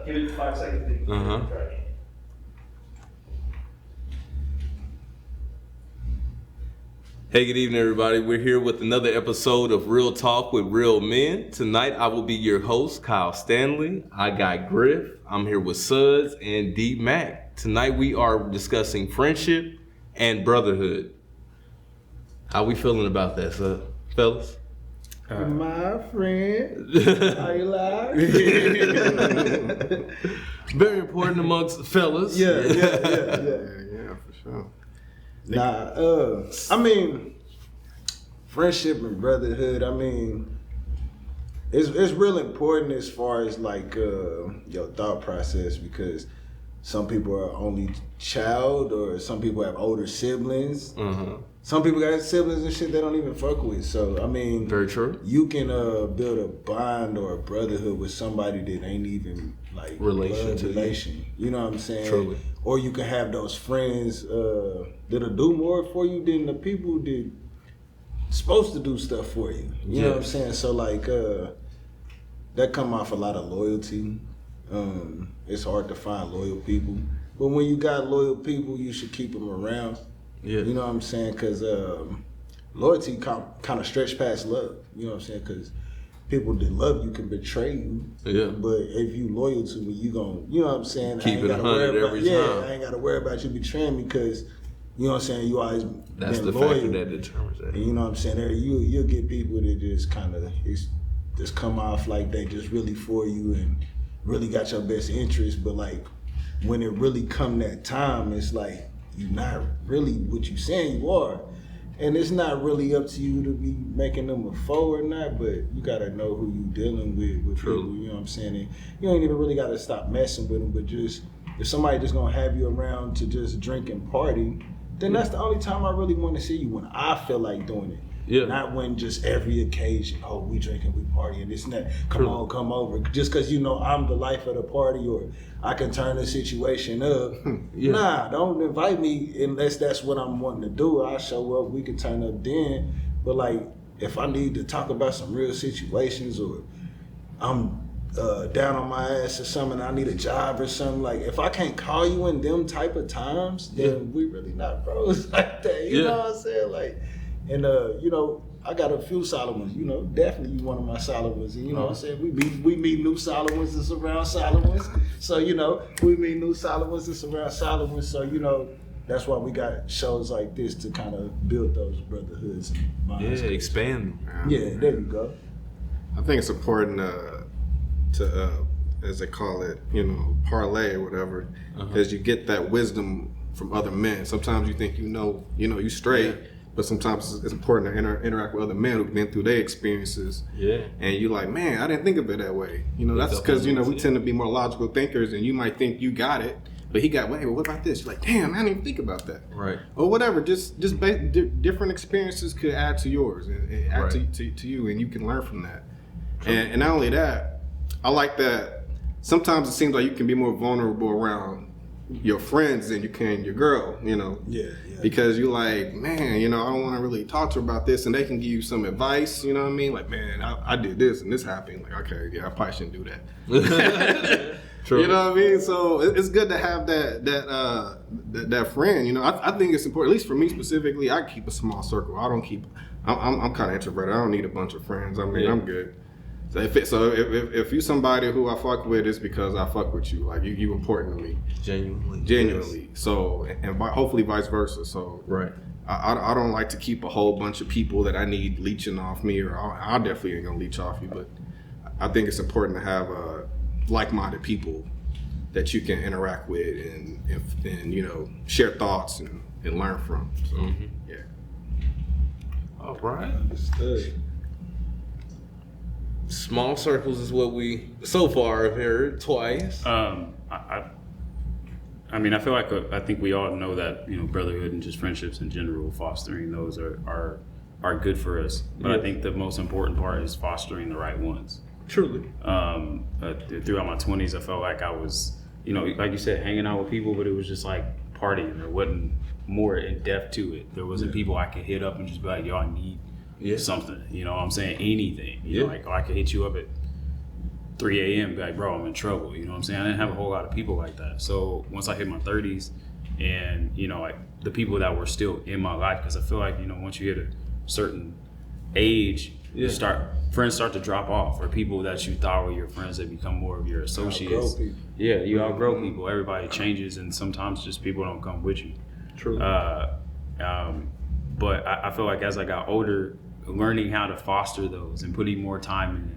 Give it 5 seconds. Try. Hey, good evening, everybody. We're here with another episode of Real Talk with Real Men. Tonight, I will be your host, Kyle Stanley. I got Griff. I'm here with Suds and D Mac. Tonight, we are discussing friendship and brotherhood. How we feeling about that, fellas? My friend, are you live? Very important amongst fellas. Yeah, for sure. I mean, friendship and brotherhood. I mean, it's real important as far as like your thought process, because some people are only child, or some people have older siblings. Some people got siblings and shit they don't even fuck with. So I mean, very true. You can build a bond or a brotherhood with somebody that ain't even like relation. You know what I'm saying? Truly. Or you can have those friends that'll do more for you than the people that supposed to do stuff for you. You know what I'm saying? So like that come off a lot of loyalty. It's hard to find loyal people, but when you got loyal people, you should keep them around. Yeah. You know what I'm saying? Because loyalty kind of stretch past love. You know what I'm saying? Because people that love you can betray you. Yeah. But if you loyal to me, you gon', you know what I'm saying? Keep it 100 every time. Yeah, I ain't got to worry about you betraying me, because, you know what I'm saying, you always That's been the loyal. factor that determines that. And you know what I'm saying? You'll get people that just kind of just come off like they just really for you and really got your best interest. But like when it really come that time, it's like, you're not really what you saying you are. And it's not really up to you to be making them a foe or not, but you gotta know who you dealing with people, you know what I'm saying? And you ain't even really gotta stop messing with them, but just, if somebody just gonna have you around to just drink and party, then that's the only time I really wanna see you, when I feel like doing it. Yeah. Not when just every occasion, oh, we drinking, we party, and this and that. Come on, come over. Just because you know I'm the life of the party, or I can turn the situation up. Nah, don't invite me unless that's what I'm wanting to do. I'll show up, we can turn up then. But like, if I need to talk about some real situations, or I'm down on my ass or something, I need a job or something, like if I can't call you in them type of times, then we really not bros like that. You know what I'm saying? Like, and you know, I got a few solid ones, you know, definitely you one of my solid ones. And you know what I'm saying? We meet new solid ones that's around solid ones. So, you know, we meet new solid ones that's around solid ones. So, you know, that's why we got shows like this to kind of build those brotherhoods and bonds. Yeah, expand them. Yeah, there you go. I think it's important to as they call it, you know, parlay or whatever, as you get that wisdom from other men. Sometimes you think you straight. Yeah. But sometimes it's important to interact with other men who've been through their experiences. Yeah. And you're like, man, I didn't think of it that way. You know, that's because, you know, we tend to be more logical thinkers, and you might think you got it, but he got, wait, what about this? You're like, damn, I didn't even think about that. Right. Or whatever, just different experiences could add to yours and add to you, and you can learn from that. And not only that, I like that sometimes it seems like you can be more vulnerable around your friends than you can your girl, you know. Yeah. Because you're like, man, you know, I don't want to really talk to her about this, and they can give you some advice, you know what I mean? Like, man, I did this and this happened. Like, okay, yeah, I probably shouldn't do that. True. You know what I mean? So it's good to have that friend. You know, I think it's important. At least for me specifically, I keep a small circle. I'm kind of introverted. I don't need a bunch of friends. I mean, I'm good. So if you somebody who I fuck with, it's because I fuck with you. Like you important to me. Genuinely. Yes. So and hopefully vice versa. So I don't like to keep a whole bunch of people that I need leeching off me, or I definitely ain't gonna leech off you. But I think it's important to have like-minded people that you can interact with and you know, share thoughts and learn from. So yeah. All right. Understood. Small circles is what we so far have heard twice. I mean, I feel like I think we all know that, you know, brotherhood and just friendships in general, fostering those are good for us. But I think the most important part is fostering the right ones. Truly. Throughout my 20s, I felt like I was, you know, like you said, hanging out with people, but it was just like partying. There wasn't more in depth to it. There wasn't people I could hit up and just be like, yo, I need something, you know what I'm saying? Anything. You know, like, I could hit you up at 3 a.m. be like, bro, I'm in trouble. You know what I'm saying? I didn't have a whole lot of people like that. So once I hit my 30s, and you know, like the people that were still in my life, because I feel like, you know, once you hit a certain age, friends start to drop off, or people that you thought were your friends, they become more of your associates. Yeah, you outgrow people. Everybody changes, and sometimes just people don't come with you. True. But I feel like as I got older, learning how to foster those and putting more time in it,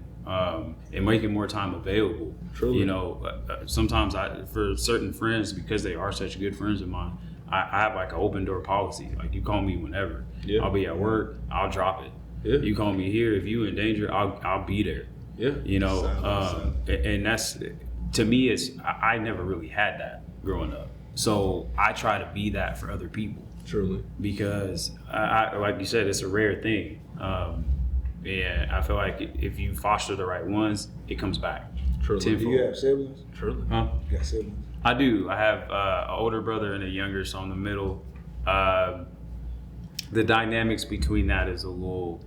and making more time available. Truly. You know, sometimes for certain friends, because they are such good friends of mine, I have like an open door policy. Like, you call me whenever. Yeah. I'll be at work, I'll drop it. Yeah. You call me here, if you in danger, I'll be there. Yeah. You know, and that's, to me, I never really had that growing up. So I try to be that for other people. Truly. Because I like you said, it's a rare thing. And I feel like if you foster the right ones, it comes back. Truly. Do you have siblings? Truly. Huh? You got siblings? I do. I have an older brother and a younger, so in the middle. The dynamics between that is a little.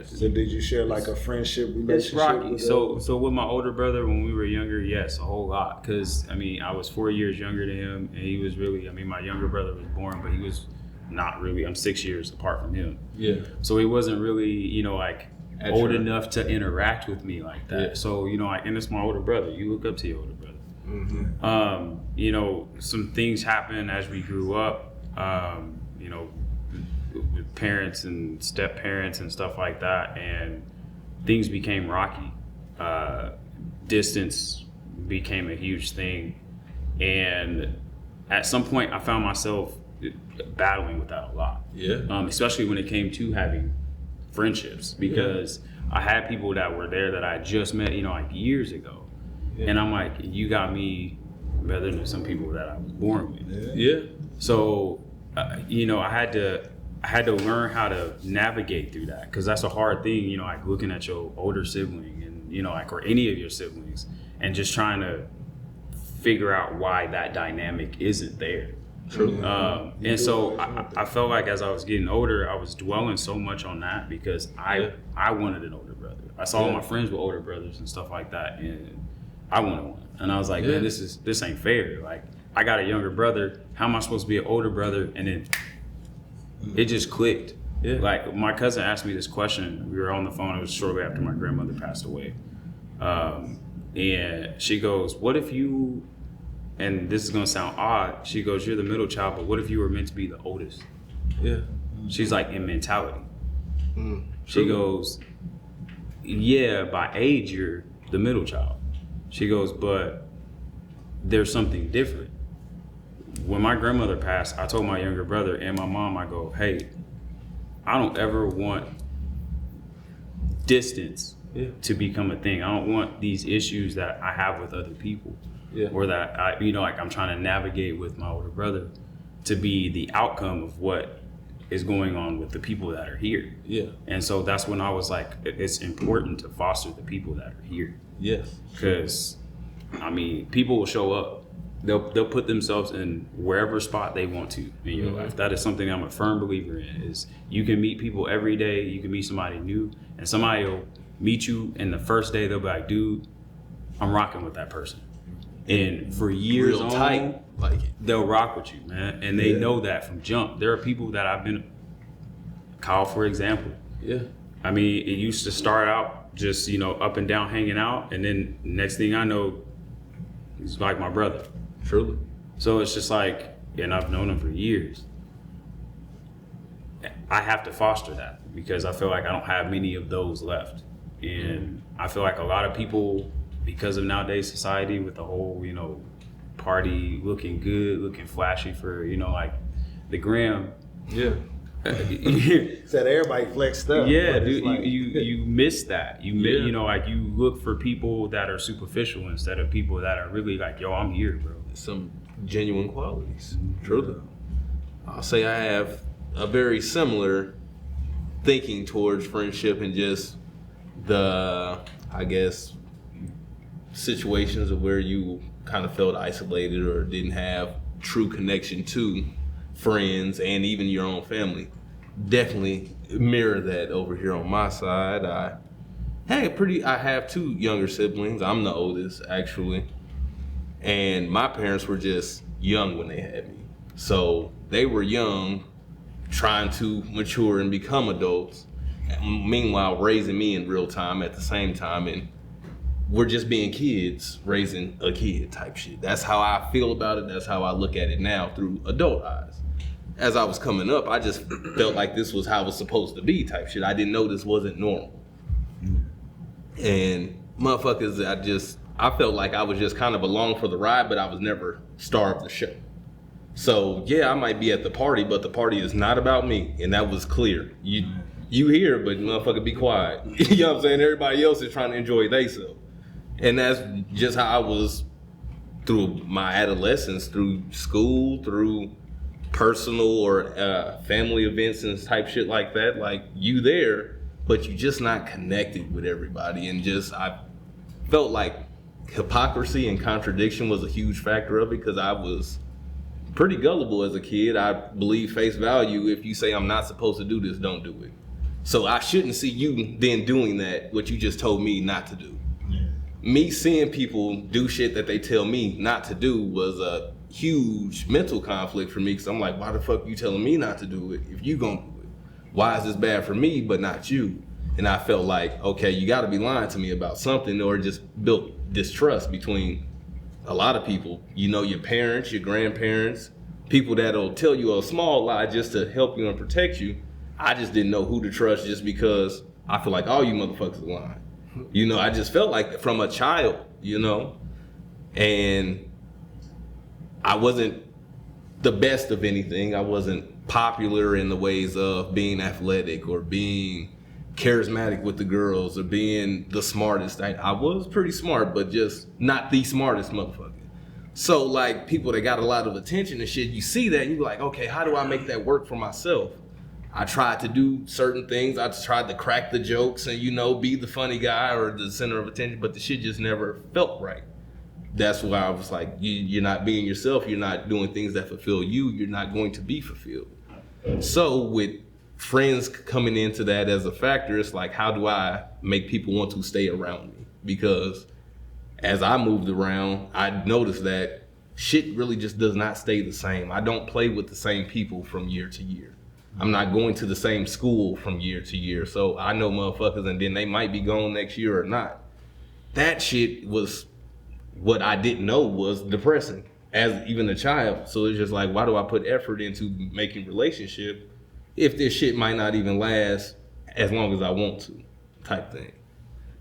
So did you share like a friendship relationship? It's rocky. With So with my older brother, when we were younger, yes, a whole lot. Because I mean, I was 4 years younger than him, and he was really. I mean, my younger brother was born, but he was not really. I'm 6 years apart from him. Yeah. So he wasn't really, you know, like At old your- enough to interact with me like that. Yeah. So, you know, like, and it's my older brother. You look up to your older brother. Mm-hmm. You know, some things happened as we grew up, you know, with parents and step parents and stuff like that, and things became rocky. Distance became a huge thing, and at some point I found myself battling with that a lot. Yeah. Especially when it came to having friendships, because I had people that were there that I just met, you know, like years ago. Yeah. And I'm like, you got me better than some people that I was born with. Yeah. So, you know, I had to learn how to navigate through that, because that's a hard thing, you know, like looking at your older sibling and, you know, like, or any of your siblings, and just trying to figure out why that dynamic isn't there. True. And so I felt like as I was getting older, I was dwelling so much on that, because I wanted an older brother. I saw all my friends with older brothers and stuff like that, and I wanted one. And I was like, man, this ain't fair. Like, I got a younger brother. How am I supposed to be an older brother? And then it just clicked. Yeah. Like, my cousin asked me this question. We were on the phone. It was shortly after my grandmother passed away. And she goes, what if you, and this is going to sound odd, she goes, you're the middle child, but what if you were meant to be the oldest? Yeah. She's like, in mentality. She True. goes, yeah, by age, you're the middle child. She goes, but there's something different. When my grandmother passed, I told my younger brother and my mom, I go, hey, I don't ever want distance to become a thing. I don't want these issues that I have with other people, or that I, you know, like I'm trying to navigate with my older brother, to be the outcome of what is going on with the people that are here. Yeah. And so that's when I was like, it's important to foster the people that are here. Yes. Because, I mean, people will show up. They'll put themselves in wherever spot they want to in your life. That is something I'm a firm believer in, is you can meet people every day. You can meet somebody new, and somebody will meet you, and the first day they'll be like, dude, I'm rocking with that person. And for years Real on, tight. Like it. they'll rock with you, man. And they know that from jump. There are people that I've been, Kyle, for example. Yeah. I mean, it used to start out just, you know, up and down hanging out, and then next thing I know, he's like my brother. Truly. So it's just like, and I've known him for years. I have to foster that, because I feel like I don't have many of those left. And I feel like a lot of people, because of nowadays society with the whole, you know, party, looking good, looking flashy for, you know, like the gram. Yeah. Said everybody flexed up. Yeah, but it's dude, like- you miss that. You know, like you look for people that are superficial instead of people that are really like, yo, I'm here, bro. Some genuine qualities. Truly. I'll say I have a very similar thinking towards friendship, and just the, I guess, situations of where you kind of felt isolated or didn't have true connection to friends and even your own family. Definitely mirror that over here on my side. I have 2 younger siblings. I'm the oldest, actually. And my parents were just young when they had me. So they were young, trying to mature and become adults. Meanwhile, raising me in real time at the same time. And we're just being kids raising a kid type shit. That's how I feel about it. That's how I look at it now through adult eyes. As I was coming up, I just felt like this was how it was supposed to be type shit. I didn't know this wasn't normal. And motherfuckers, I felt like I was just kind of along for the ride, but I was never star of the show. So yeah, I might be at the party, but the party is not about me, and that was clear. You here, but motherfucker, be quiet. You know what I'm saying? Everybody else is trying to enjoy themselves, and that's just how I was through my adolescence, through school, through personal or family events and type shit like that. Like you there, but you just not connected with everybody, and I felt like hypocrisy and contradiction was a huge factor of it because I was pretty gullible as a kid. I believe face value. If you say I'm not supposed to do this, don't do it. So I shouldn't see you then doing that, what you just told me not to do. Yeah. Me seeing people do shit that they tell me not to do was a huge mental conflict for me because I'm like, why the fuck you telling me not to do it if you gonna do it? Why is this bad for me but not you? And I felt like, okay, you gotta be lying to me about something, or just built distrust between a lot of people. You know, your parents, your grandparents, people that'll tell you a small lie just to help you and protect you. I just didn't know who to trust just because I feel like all you motherfuckers are lying. You know, I just felt like from a child, you know, and I wasn't the best of anything. I wasn't popular in the ways of being athletic or being charismatic with the girls or being the smartest. I was pretty smart, but just not the smartest motherfucker. So like people that got a lot of attention and shit, you see that and you're like, okay, how do I make that work for myself? I tried to do certain things. I tried to crack the jokes and, you know, be the funny guy or the center of attention, but the shit just never felt right. That's why I was like, you're not being yourself. You're not doing things that fulfill you. You're not going to be fulfilled. So with friends coming into that as a factor, it's like, how do I make people want to stay around me? Because as I moved around, I noticed that shit really just does not stay the same. I don't play with the same people from year to year. I'm not going to the same school from year to year. So I know motherfuckers and then they might be gone next year or not. That shit was what I didn't know was depressing as even a child. So it's just like, why do I put effort into making relationship if this shit might not even last as long as I want to type thing.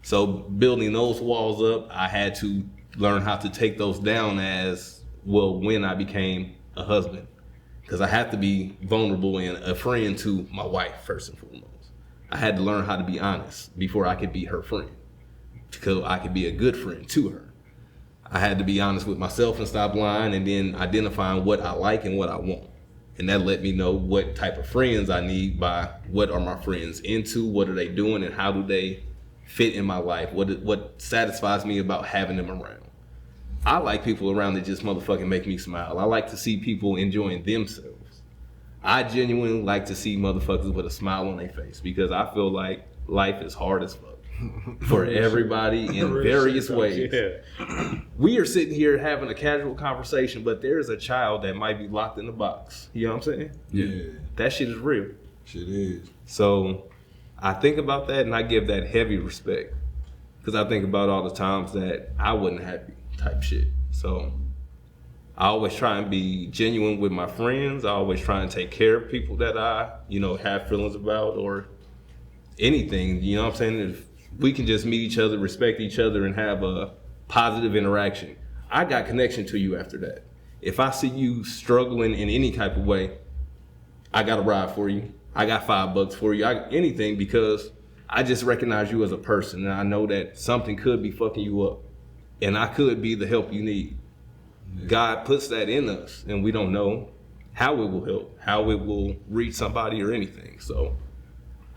So building those walls up, I had to learn how to take those down as well when I became a husband. Because I have to be vulnerable and a friend to my wife, first and foremost. I had to learn how to be honest before I could be her friend, because I could be a good friend to her. I had to be honest with myself and stop lying, and then identifying what I like and what I want. And that let me know what type of friends I need by what are my friends into, what are they doing, and how do they fit in my life, what satisfies me about having them around. I like people around that just motherfucking make me smile. I like to see people enjoying themselves. I genuinely like to see motherfuckers with a smile on their face because I feel like life is hard as fuck for everybody in various ways. Yeah. We are sitting here having a casual conversation, but there's a child that might be locked in a box. You know what I'm saying? Yeah. That shit is real. Shit is. So I think about that and I give that heavy respect because I think about all the times that I wasn't happy type shit. So I always try and be genuine with my friends. I always try and take care of people that I, have feelings about or anything. You know what I'm saying? If we can just meet each other, respect each other, and have a positive interaction, I got connection to you after that. If I see you struggling in any type of way, I got a ride for you. I got $5 for you. Anything, because I just recognize you as a person, and I know that something could be fucking you up. And I could be the help you need. Yeah. God puts that in us, and we don't know how it will help, how it will reach somebody or anything. So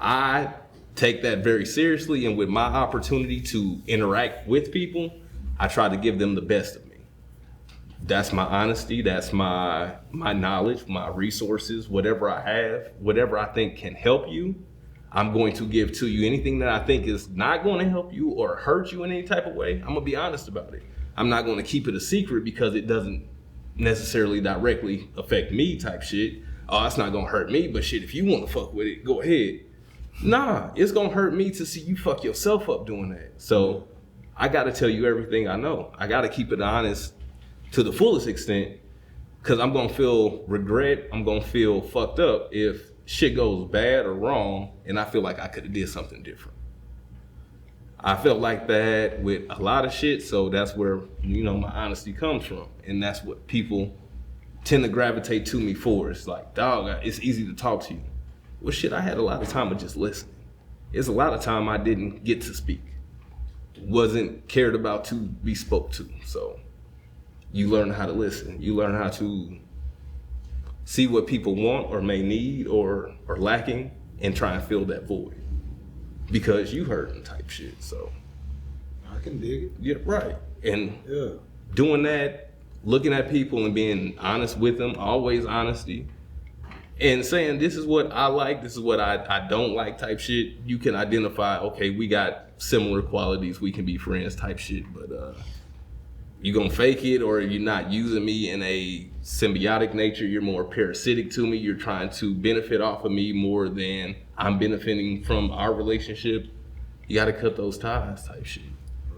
I take that very seriously, and with my opportunity to interact with people, I try to give them the best of me. That's my honesty, that's my knowledge, my resources, whatever I have, whatever I think can help you, I'm going to give to you. Anything that I think is not going to help you or hurt you in any type of way, I'm gonna be honest about it. I'm not going to keep it a secret because it doesn't necessarily directly affect me type shit. Oh, it's not gonna hurt me, but shit, if you want to fuck with it, go ahead. Nah, it's gonna hurt me to see you fuck yourself up doing that. So I gotta tell you everything I know. I gotta keep it honest to the fullest extent, because I'm gonna feel regret, I'm gonna feel fucked up if shit goes bad or wrong and I feel like I could have did something different. I felt like that with a lot of shit, so that's where, you know, my honesty comes from. And that's what people tend to gravitate to me for. It's like, dog, it's easy to talk to you. Well, shit, I had a lot of time of just listening. It's a lot of time I didn't get to speak. Wasn't cared about to be spoke to. So you learn how to listen. You learn how to see what people want or may need or are lacking and try and fill that void. Because you hurting type shit, so. I can dig it. Yeah, right. And doing that, looking at people and being honest with them, always honesty, and saying this is what I like, this is what I don't like type shit, you can identify, okay, we got similar qualities, we can be friends type shit, but you gonna fake it or you're not using me in a symbiotic nature, you're more parasitic to me, you're trying to benefit off of me more than I'm benefiting from our relationship, you gotta cut those ties type shit.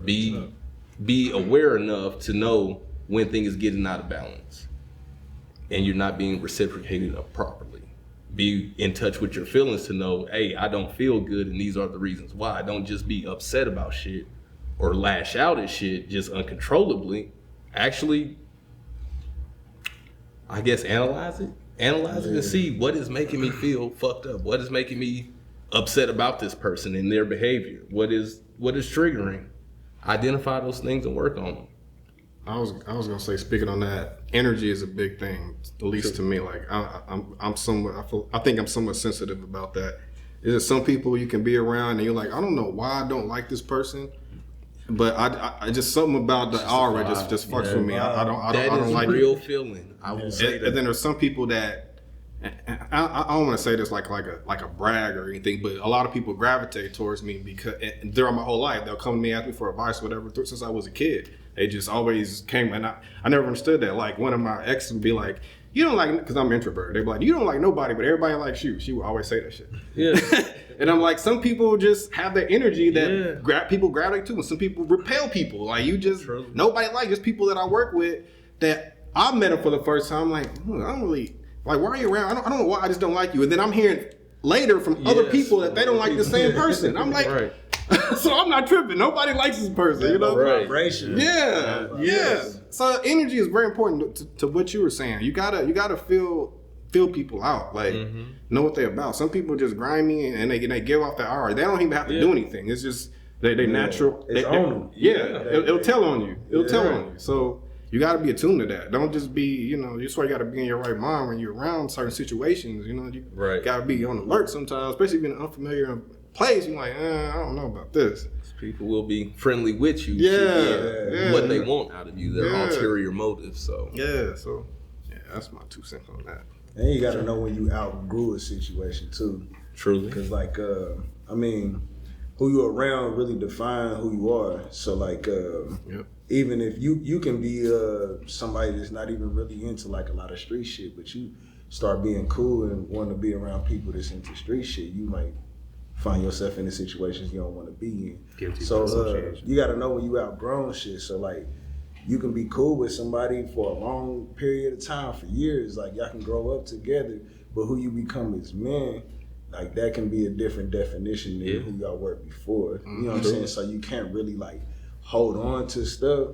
Be aware enough to know when things are getting out of balance and you're not being reciprocated up properly. Be in touch with your feelings to know, hey, I don't feel good and these are the reasons why. Don't just be upset about shit or lash out at shit just uncontrollably. Actually, I guess analyze it and see what is making me feel fucked up. What is making me upset about this person and their behavior? What is triggering? Identify those things and work on them. I was gonna say, speaking on that, energy is a big thing, at least to me. Like I think I'm somewhat sensitive about that. There's some people you can be around and you're like, I don't know why I don't like this person, but I just something about the aura just fucks with me. I don't like that is a real feeling. I will say that. And then there's some people that I don't want to say this like a brag or anything, but a lot of people gravitate towards me because during my whole life they'll come to me, ask me for advice, or whatever. Since I was a kid, they just always came, and I never understood that. Like one of my exes would be like, "You don't like," because I'm an introvert. They'd be like, "You don't like nobody, but everybody likes you." She would always say that shit. Yeah. And I'm like, some people just have that energy that people gravitate to, and some people repel people. Like you just nobody like just people that I work with that I met them for the first time. I'm like, I don't really. Like, why are you around? I don't know why, I just don't like you. And then I'm hearing later from other people that they don't like the same person. I'm like, so I'm not tripping. Nobody likes this person, you know? Vibration. Yeah. So energy is very important to what you were saying. You gotta feel people out. Like, know what they're about. Some people just grimy and they give off that aura. They don't even have to do anything. It's just they natural. It's on them. It'll tell on you. It'll tell on you. So you got to be attuned to that. Don't just be, that's why you got to be in your right mind when you're around certain situations. You got to be on alert sometimes, especially if you're in an unfamiliar place. You're like, I don't know about this. People will be friendly with you. What they want out of you, their ulterior motives. So that's my 2 cents on that. And you got to know when you outgrew a situation too. Truly. Because who you're around really define who you are. So even if you can be somebody that's not even really into like a lot of street shit, but you start being cool and want to be around people that's into street shit, you might find yourself in the situations you don't want to be in. Guilty so you got to know when you outgrown shit. So like you can be cool with somebody for a long period of time, for years. Like y'all can grow up together, but who you become as men, like that can be a different definition than who y'all were before. You know what I'm saying? So you can't really like hold on to stuff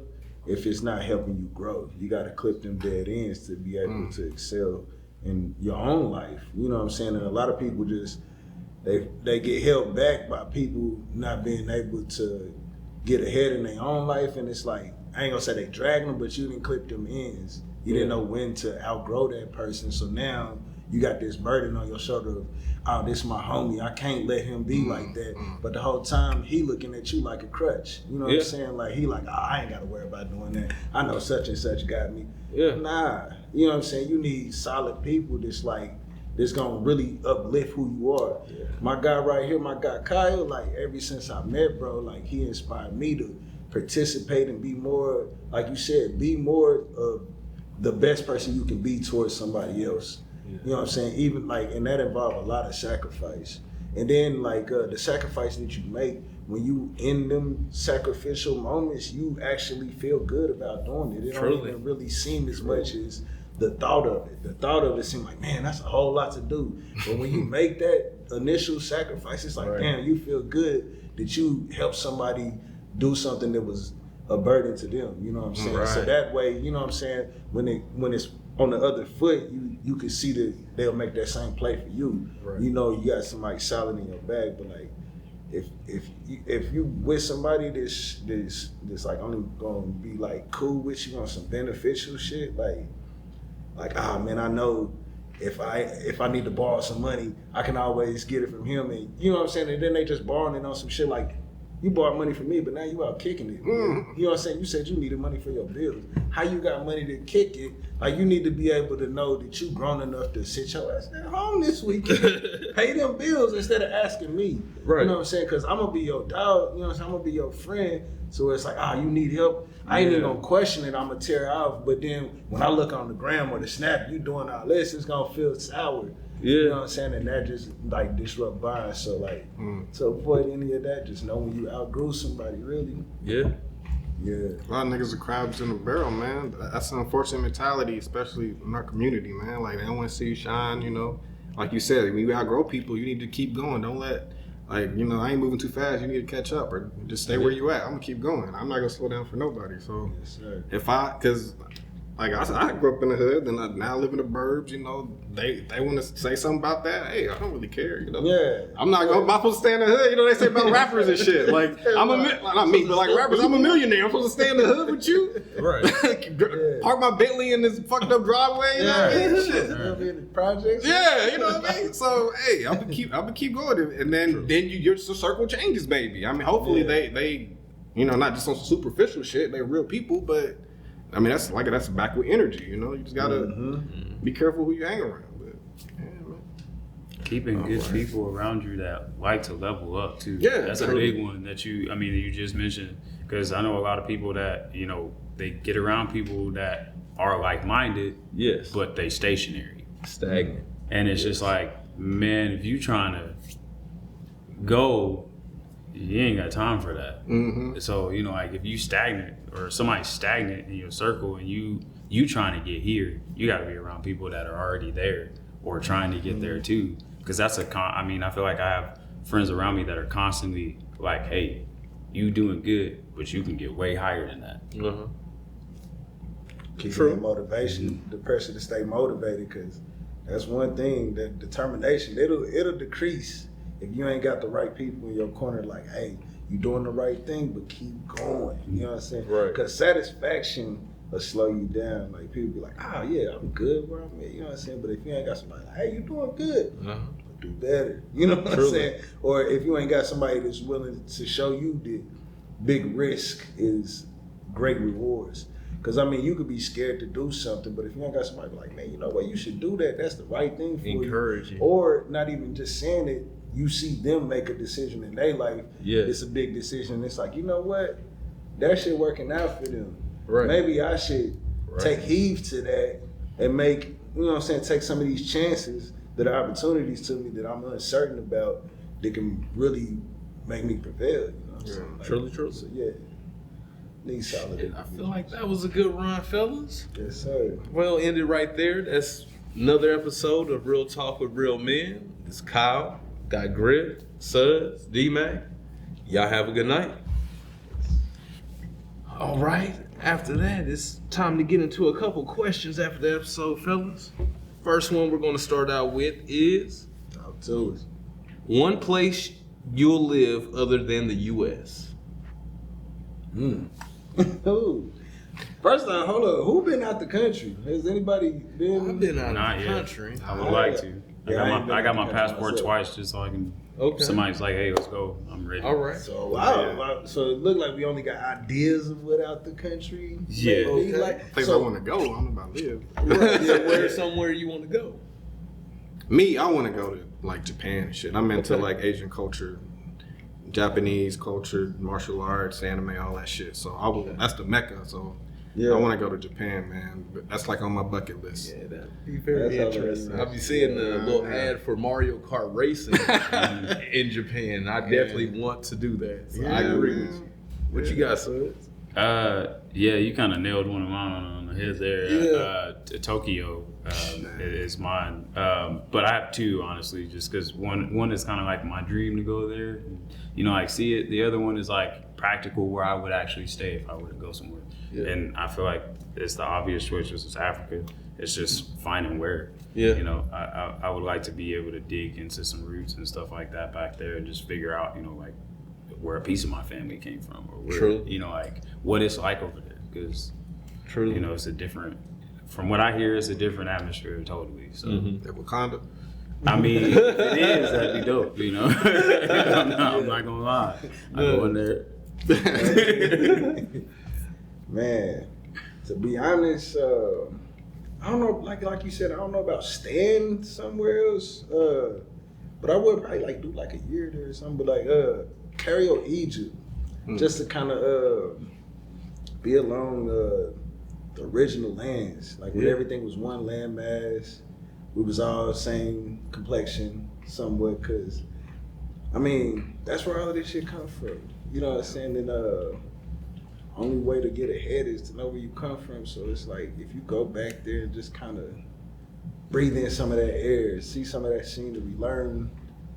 if it's not helping you grow. You got to clip them dead ends to be able to excel in your own life. You know what I'm saying? And a lot of people just, they get held back by people not being able to get ahead in their own life. And it's like, I ain't gonna say they dragging them, but you didn't clip them ends. You didn't know when to outgrow that person. So now you got this burden on your shoulder of, oh, this is my homie, I can't let him be like that. But the whole time he looking at you like a crutch. You know what I'm saying? Like he like, oh, I ain't gotta worry about doing that. I know such and such got me. Nah, you know what I'm saying? You need solid people that's like that's gonna really uplift who you are. Yeah. My guy right here, my guy Kyle, like ever since I met, bro, like he inspired me to participate and be more, like you said, be more of the best person you can be towards somebody else. Yeah. You know what I'm saying? Even like, and that involves a lot of sacrifice. And then like the sacrifice that you make, when you in them sacrificial moments, you actually feel good about doing it. It don't even really seem as much as the thought of it. The thought of it seems like, man, that's a whole lot to do. But when you make that initial sacrifice, it's like, damn, you feel good that you helped somebody do something that was a burden to them. You know what I'm saying? Right. So that way, you know what I'm saying, when it's on the other foot, you can see that they'll make that same play for you. Right. You know, you got somebody solid in your bag, but like, if you with somebody that's like only gonna be like cool with you on some beneficial shit, like man, I know if I need to borrow some money, I can always get it from him, and you know what I'm saying. And then they just borrowing it on some shit like, you borrowed money from me, but now you out kicking it. You know what I'm saying? You said you needed money for your bills. How you got money to kick it? Like, you need to be able to know that you grown enough to sit your ass at home this weekend, pay them bills instead of asking me. Right. You know what I'm saying? Because I'm going to be your dog. You know what I'm saying? I'm going to be your friend. So it's like, you need help? I ain't even going to question it. I'm going to tear off. But then when I look on the gram or the snap, you doing all this, it's going to feel sour. Yeah. You know what I'm saying? And that just like disrupt bonds. So like, to avoid any of that, just know when you outgrew somebody, really. Yeah. Yeah. A lot of niggas are crabs in the barrel, man. That's an unfortunate mentality, especially in our community, man. Like, they don't want to see you shine, you know. Like you said, when you outgrow people, you need to keep going. Don't let, like, you know, I ain't moving too fast. You need to catch up or just stay where you at. I'm going to keep going. I'm not going to slow down for nobody. So because like I grew up in the hood, and I now live in the burbs. You know, they want to say something about that. Hey, I don't really care. You know, I'm not supposed to stay in the hood. You know, they say about rappers and shit. Like not me, but like rappers. I'm a millionaire. I'm supposed to stay in the hood with you. Right. Park my Bentley in this fucked up driveway. You know what I mean? Shit. In the projects. Yeah, you know what I mean. So hey, I'm gonna keep going, and then your circle changes, baby. I mean, hopefully they, you know, not just on superficial shit. They're real people, but. I mean, that's back with energy, you know? You just gotta be careful who you hang around. But, man. Keeping good people around you that like to level up, too. Yeah. That's a big one that you just mentioned. Because I know a lot of people that, you know, they get around people that are like-minded, but they stationary. Stagnant. And it's just like, man, if you trying to go, you ain't got time for that. So, you know, like if you stagnant or somebody's stagnant in your circle and you trying to get here, you got to be around people that are already there or trying to get there too. Because that's I feel like I have friends around me that are constantly like, hey, you doing good, but you can get way higher than that. Keeping the motivation, the pressure to stay motivated, because that's one thing, that determination, it'll decrease if you ain't got the right people in your corner, like, hey, you doing the right thing, but keep going. You know what I'm saying? Right. Because satisfaction will slow you down. Like, people be like, I'm good where I'm at. You know what I'm saying? But if you ain't got somebody like, hey, you doing good, do better. You know what I'm saying? Or if you ain't got somebody that's willing to show you that big risk is great rewards. Because, I mean, you could be scared to do something, but if you ain't got somebody like, man, you know what, you should do that. That's the right thing for you. Encourage you. Or not even just saying it, you see them make a decision in their life. It's a big decision. It's like, you know what? That shit working out for them. Right. Maybe I should take heed to that and make, you know what I'm saying, take some of these chances that are opportunities to me that I'm uncertain about that can really make me prevail. You know what I'm saying? Like, True. So, need solid. And I feel like that was a good run, fellas. Yes, sir. Well, ended right there. That's another episode of Real Talk with Real Men. It's Kyle. Got Griff, Suds, D-Mac. Y'all have a good night. All right. After that, it's time to get into a couple questions after the episode, fellas. First one we're going to start out with is, Talk to us. One place you'll live other than the U.S. First time, hold up. Who been out the country? Has anybody been? I've been out Not of the yet. country. I would like to. I got my passport twice just so I can. Somebody's like, hey, let's go. I'm ready. All right. So wow. So it looked like we only got ideas of what out the country. Yeah. Like, Place I want to go. I don't know about live. Right. Where's somewhere you want to go? Me, I want to go to like Japan and shit. I'm into like Asian culture, Japanese culture, martial arts, anime, all that shit. So that's the Mecca. So Yeah. I want to go to Japan, man. But that's like on my bucket list. Yeah, that'd be very That's interesting. hilarious. I'll be seeing a little ad for Mario Kart racing in Japan. I definitely want to do that. So I agree with you. What you got, Suds? Yeah, you kind of nailed one of mine on the head there. Yeah. Tokyo is mine, but I have two, honestly, just because one is kind of like my dream to go there, like see it. The other one is like practical, where I would actually stay if I were to go somewhere. Yeah. And I feel like it's the obvious choice, which is Africa. It's just finding where. Yeah. I would like to be able to dig into some roots and stuff like that back there, and just figure out, like where a piece of my family came from, or where, True. like what it's like over there, because True. it's a different. From what I hear, it's a different atmosphere totally. So, Mm-hmm. At Wakanda. I mean, if it is, that'd be dope. I'm not gonna lie. I go in there. Man, to be honest, I don't know. Like you said, I don't know about staying somewhere else. But I would probably like do like a year there or something. But like carry on Egypt, just to kind of be along the original lands, like when everything was one landmass. We was all same complexion somewhat, cause I mean that's where all of this shit come from. You know what I'm saying? And only way to get ahead is to know where you come from. So it's like if you go back there and just kind of breathe in some of that air, see some of that scenery, learn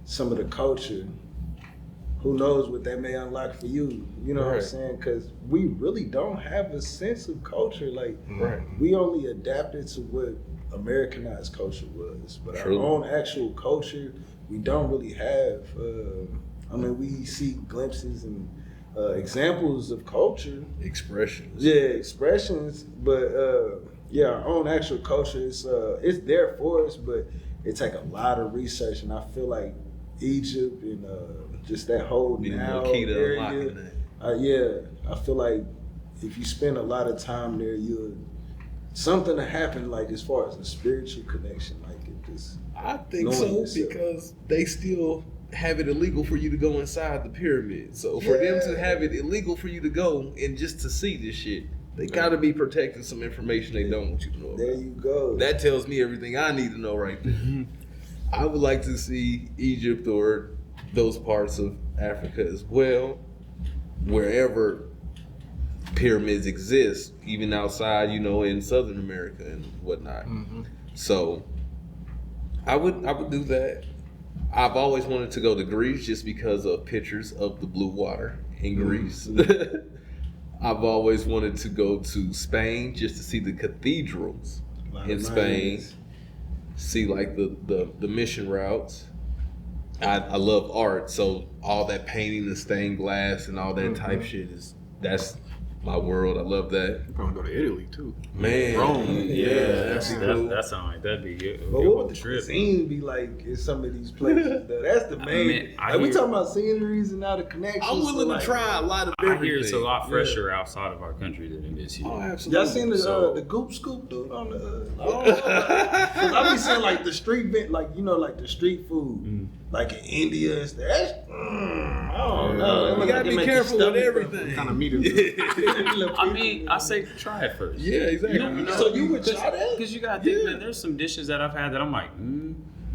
some of the culture. Who knows what that may unlock for you? You know what I'm saying? Because we really don't have a sense of culture. Like we only adapted to what Americanized culture was, but our own actual culture we don't really have. I mean, we see glimpses and examples of culture, Expressions. expressions, but our own actual culture is it's there for us, but it take a lot of research, and I feel like Egypt and just that whole now key to area. unlocking that. I feel like if you spend a lot of time there, something to happen, like as far as a spiritual connection, like it just. I think knowing so yourself. because they still have it illegal for you to go inside the pyramid. So for them to have it illegal for you to go and just to see this shit, they gotta be protecting some information they don't want you to know about. There you go. That tells me everything I need to know right there. I would like to see Egypt or those parts of Africa as well, wherever pyramids exist, even outside, in Southern America and whatnot. So I would do that. I've always wanted to go to Greece just because of pictures of the blue water in Greece. I've always wanted to go to Spain just to see the cathedrals in Spain, see like the mission routes. I love art, so all that painting and stained glass and all that type shit that's my world. I love that. You're gonna go to Italy too. Man, Rome. That cool. sounds like that'd be good. But what would the cuisine be like in some of these places? Though? That's the main. We talking about sceneries and now the connections. I'm willing to try a lot of I everything. hear it's a lot fresher outside of our country than it is here. Oh, absolutely. Y'all seen the Goop Scoop dude on the? Cause I be seeing like the street vent, like like the street food, like in India and stuff. I don't know. You gotta be careful with everything. Kind of meat is it? I mean, I say try it first. Yeah, exactly. So you would try that? Because you gotta think, man, there's some dishes that I've had that I'm like,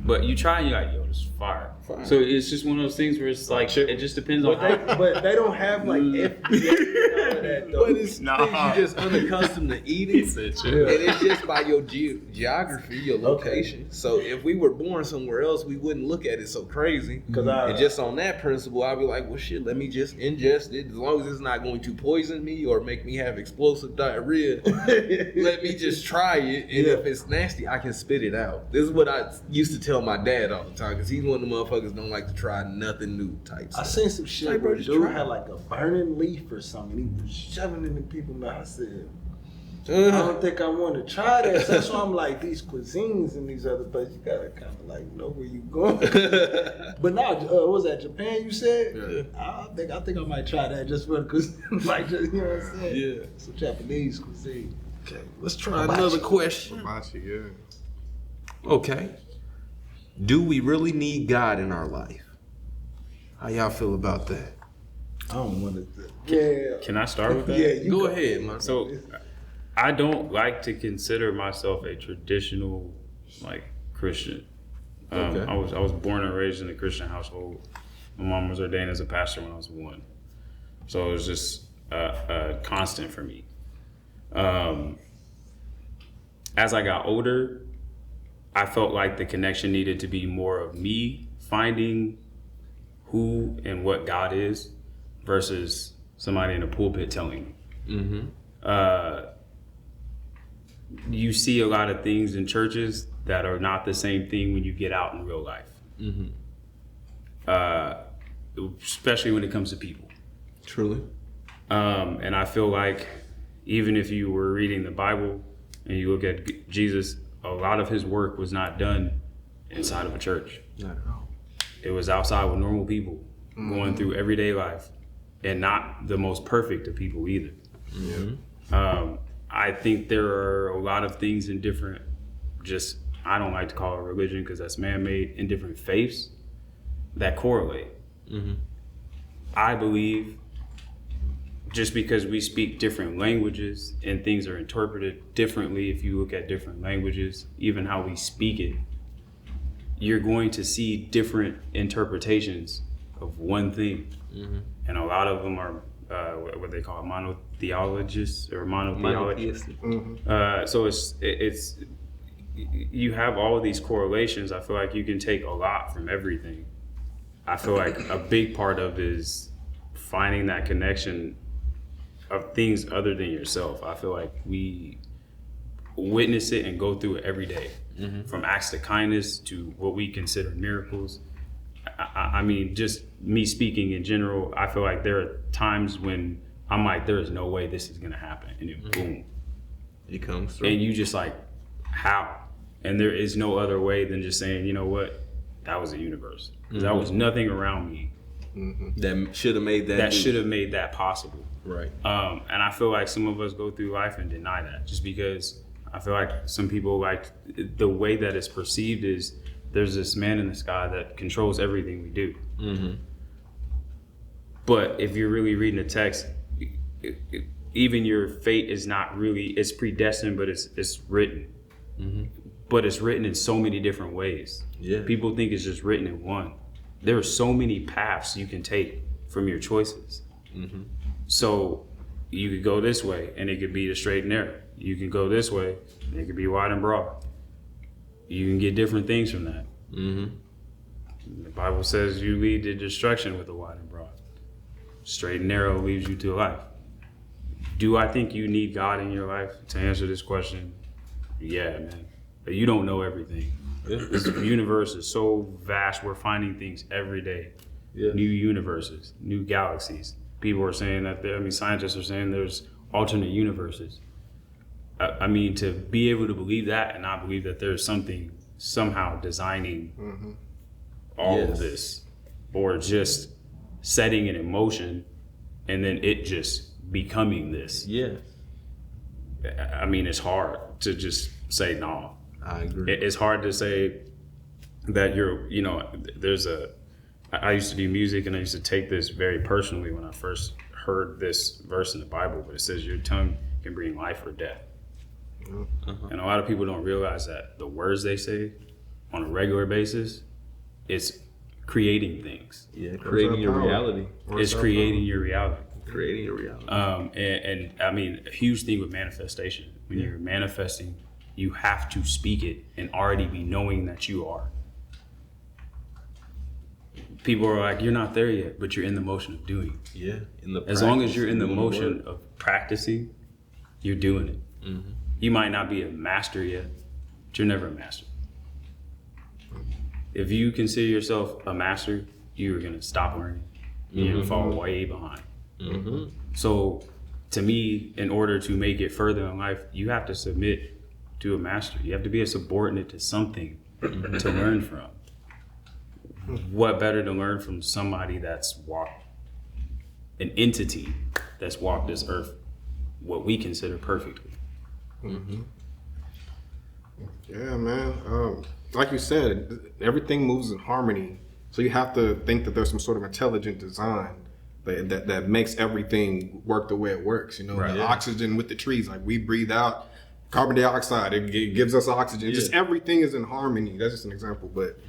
but you try and you're like, yo, this is fire. So it's just one of those things where it's like, it just depends on how. But they don't have like FDA and all of that though. But it's things you just unaccustomed to eating. And it's just by your geography, your location. So if we were born somewhere else, we wouldn't look at it so crazy. And just on that principle, I'd be like, well, shit, let me just ingest it. As long as it's not going to poison me or make me have explosive diarrhea, let me just try it. And if it's nasty, I can spit it out. This is what I used to tell my dad all the time, because he's one of the motherfuckers don't like to try nothing new type stuff. I seen some shit Like, where bro, just dude try had it. like a burning leaf or something. He was shoving it in people's mouth. I said, I don't think I want to try that. So that's why I'm like, these cuisines in these other places, you gotta kind of like know where you going. But now, what was that Japan? You said? Yeah. I think I might try that just for the cuisine, like just you know what I'm saying? Yeah. Some Japanese cuisine. Okay, let's try another question. Hibachi, yeah. Okay. Do we really need God in our life? How y'all feel about that? I don't want to. Yeah. Can I start with that? Yeah, you Go ahead, man. So I don't like to consider myself a traditional like Christian. Okay. I was born and raised in a Christian household. My mom was ordained as a pastor when I was 1, so it was just a constant for me. As I got older, I felt like the connection needed to be more of me finding who and what God is versus somebody in a pulpit telling me. You see a lot of things in churches that are not the same thing when you get out in real life. Especially when it comes to people. Truly. And I feel like even if you were reading the Bible and you look at Jesus, a lot of his work was not done inside of a church. Not at all. It was outside with normal people going through everyday life, and not the most perfect of people either. I think there are a lot of things in different, I don't like to call it religion because that's man-made, in different faiths that correlate. I believe just because we speak different languages and things are interpreted differently, if you look at different languages, even how we speak it, you're going to see different interpretations of one thing. And a lot of them are what they call monotheologists or monotheologists. So it's you have all of these correlations. I feel like you can take a lot from everything. I feel like a big part of is finding that connection of things other than yourself. I feel like we witness it and go through it every day, from acts of kindness to what we consider miracles. I mean, just me speaking in general, I feel like there are times when I'm like, there is no way this is gonna happen, and then boom, It comes through. and you just like, how? And there is no other way than just saying, you know what, that was the universe. That was nothing around me That should have made that. that should have made that possible. Right. And I feel like some of us go through life and deny that, just because I feel like some people, like the way that it's perceived is there's this man in the sky that controls everything we do. But if you're really reading the text, even your fate is not really, it's predestined, but it's written. But it's written in so many different ways. Yeah. People think it's just written in one. There are so many paths you can take from your choices. So you could go this way and it could be the straight and narrow. You can go this way and it could be wide and broad. You can get different things from that. The Bible says you lead to destruction with the wide and broad. Straight and narrow leads you to life. Do I think you need God in your life? To answer this question, yeah, man. But you don't know everything. This universe is so vast. We're finding things every day. New universes, new galaxies. People are saying that scientists are saying there's alternate universes. I mean, to be able to believe that and not believe that there's something somehow designing all of this, or just setting it in motion and then it just becoming this. I mean, it's hard to just say no. I agree. It's hard to say that I used to do music and I used to take this very personally when I first heard this verse in the Bible, but it says your tongue can bring life or death. And a lot of people don't realize that the words they say on a regular basis, it's creating things. Creating your reality. It's creating your reality. Creating your reality. And I mean, a huge thing with manifestation. When you're manifesting, you have to speak it and already be knowing that you are. People are like, you're not there yet, but you're in the motion of doing it. As long as you're in the motion of practicing, you're doing it. You might not be a master yet, but you're never a master. If you consider yourself a master, you're gonna stop learning. You're gonna fall way behind. So to me, in order to make it further in life, you have to submit to a master. You have to be a subordinate to something to learn from. What better to learn from somebody that's walked, an entity that's walked this earth, what we consider perfectly. Yeah, man. like you said, everything moves in harmony. So you have to think that there's some sort of intelligent design that makes everything work the way it works. You know, Right. the Yeah. oxygen with the trees, like we breathe out carbon dioxide, it gives us oxygen. Yeah. Just everything is in harmony. That's just an example, but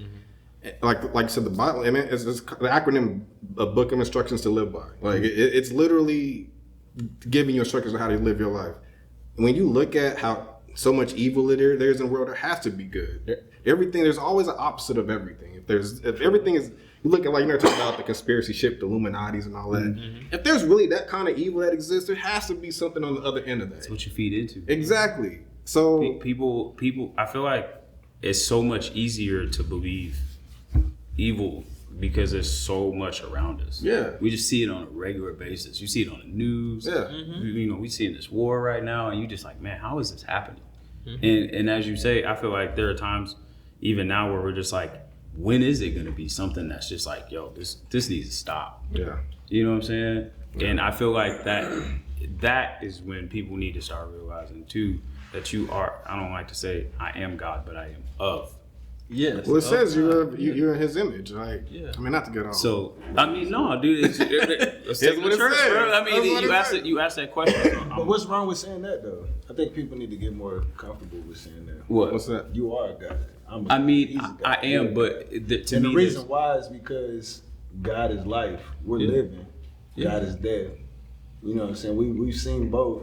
like you said, the Bible, I mean, it's the acronym, a book of instructions to live by. Like it's literally giving you instructions on how to live your life. And when you look at how so much evil there is in the world, there has to be good. Everything, there's always an opposite of everything. If everything is, you look at, like, you know, talking about the conspiracy ship, the Illuminatis and all that. If there's really that kind of evil that exists, there has to be something on the other end of that. That's what you feed into. Exactly. So People. I feel like it's so much easier to believe evil because there's so much around us. Yeah. We just see it on a regular basis. You see it on the news. Yeah. You know, we see in this war right now, and you just like, man, how is this happening? And as you say, I feel like there are times even now where we're just like, when is it going to be something that's just like, yo, this needs to stop? yeah. You know what I'm saying? And I feel like that is when people need to start realizing too that you are, I don't like to say I am God, but I am of. Yes. Well, it says you're in His image. Like, Yeah. I mean, not to get off. So I mean, no, dude, let's take what the it church, says. bro. I That's mean, what it says. you asked that question. But what's wrong with saying that though? I think people need to get more comfortable with saying that. What's that? You are a God. I mean, He's a God. I You're a am, God. but to And me, the reason why is because God is life. We're Yeah. living. Yeah. God is dead. You know what I'm saying? We've seen both.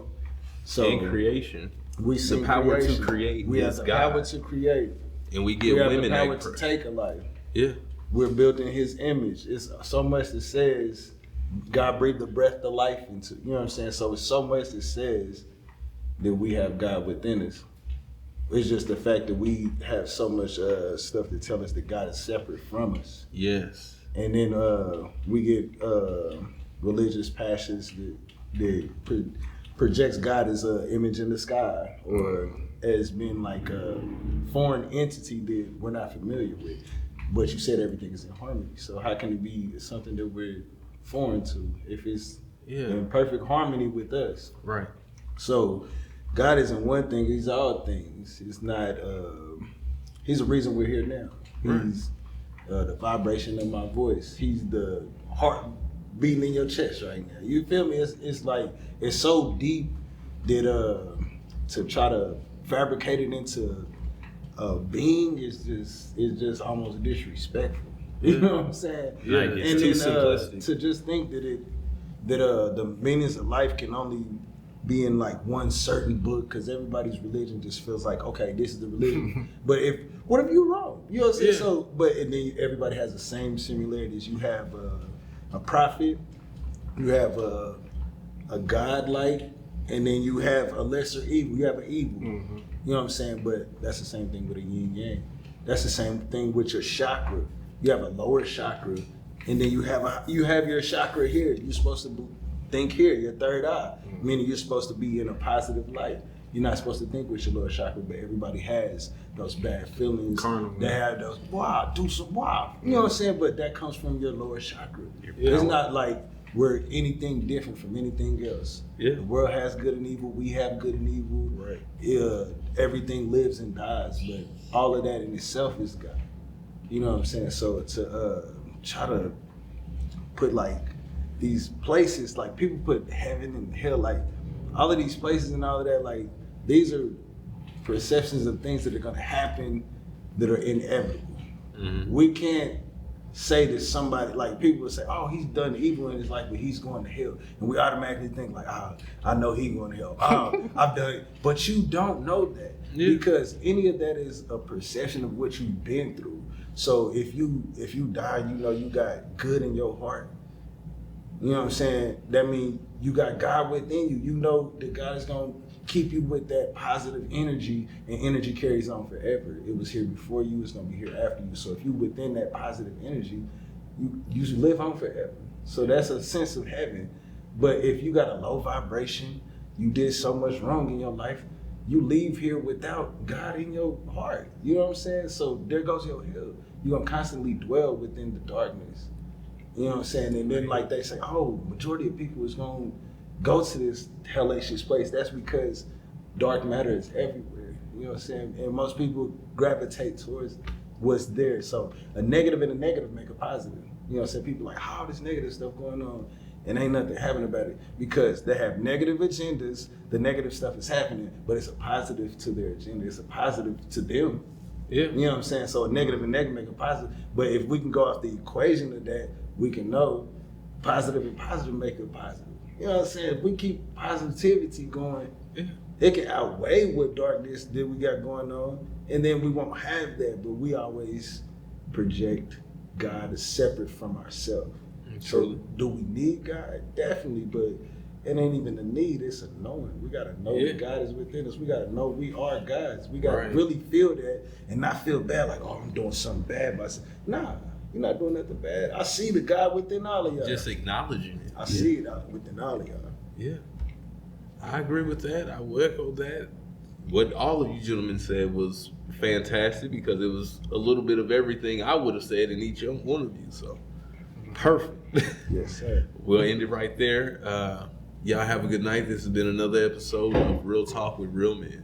So In creation, we see power to creation. create We have is the God. power to create. and we We give have the women power that. to take a life. Yeah. We're built in His image. It's so much that says God breathed the breath of life into. You know what I'm saying? So it's so much that says that we have God within us. It's just the fact that we have so much stuff to tell us that God is separate from us. Yes. And then we get religious passions that projects God as an image in the sky or as being like a foreign entity that we're not familiar with. But you said everything is in harmony. So how can it be something that we're foreign to if it's in perfect harmony with us? Right. So God isn't one thing, He's all things. It's not, He's the reason we're here now. He's the vibration of my voice. He's the heart beating in your chest right now. You feel me? It's like, it's so deep that to try to fabricate it into a being is just almost disrespectful. You know what I'm saying? Yeah, Like, it's And too then simplistic. to just think that the meanings of life can only be in like one certain book because everybody's religion just feels like, okay, this is the religion. But what if you're wrong? You know what I'm saying? Yeah. So, and then everybody has the same similarities. You have a prophet, you have a godlike, and then you have a lesser evil. You have an evil. You know what I'm saying? But that's the same thing with a yin yang. That's the same thing with your chakra. You have a lower chakra, and then you have your chakra here. You're supposed to think here, your third eye, meaning you're supposed to be in a positive light. You're not supposed to think with your lower chakra, but everybody has those bad feelings. Carnal. They have those, wow, do some wow. You know what I'm saying? But that comes from your lower chakra. It's not like we're anything different from anything else. Yeah. The world has good and evil. We have good and evil. Right. Everything lives and dies, but all of that in itself is God. You know what I'm saying? So to try to put like these places, like people put heaven and hell, like all of these places and all of that, like these are perceptions of things that are gonna happen that are inevitable. We can't say that somebody, like people will say, oh, he's done evil in his life, but he's going to hell. And we automatically think like, I know he's going to hell. I've done it. But you don't know that because any of that is a perception of what you've been through. So if you die, you know you got good in your heart. You know what I'm saying? That means you got God within you. You know that God is going to keep you with that positive energy, and energy carries on forever. It was here before you, it's going to be here after you. So if you within that positive energy, you should live on forever. So that's a sense of heaven. But if you got a low vibration, you did so much wrong in your life, you leave here without God in your heart. You know what I'm saying? So there goes your hell. You're going to constantly dwell within the darkness. You know what I'm saying? And then like they say, oh, majority of people is going to go to this hellacious place. That's because dark matter is everywhere. You You know what I'm saying? And most people gravitate towards what's there. So a negative and a negative make a positive. You know what I'm saying? People like, how this negative stuff going on? And ain't nothing happening about it. Because they have negative agendas, the negative stuff is happening, but it's a positive to their agenda. It's a positive to them. Yeah. You know what I'm saying? So a negative and negative make a positive. But if we can go off the equation of that, we can know positive and positive make a positive. You know what I'm saying? If we keep positivity going, it can outweigh what darkness that we got going on, and then we won't have that. But we always project God as separate from ourselves. So do we need God? Definitely, but it ain't even a need, it's a knowing. We gotta know that God is within us. We gotta know we are God's. We gotta really feel that and not feel bad like, oh, I'm doing something bad by myself. Nah, you're not doing nothing bad. I see the God within all of y'all. Just acknowledging it. I see it within all of y'all. Yeah. I agree with that. I will echo that. What all of you gentlemen said was fantastic because it was a little bit of everything I would have said in each one of you. So perfect. Yes, sir. We'll end it right there. Y'all have a good night. This has been another episode of Real Talk with Real Men.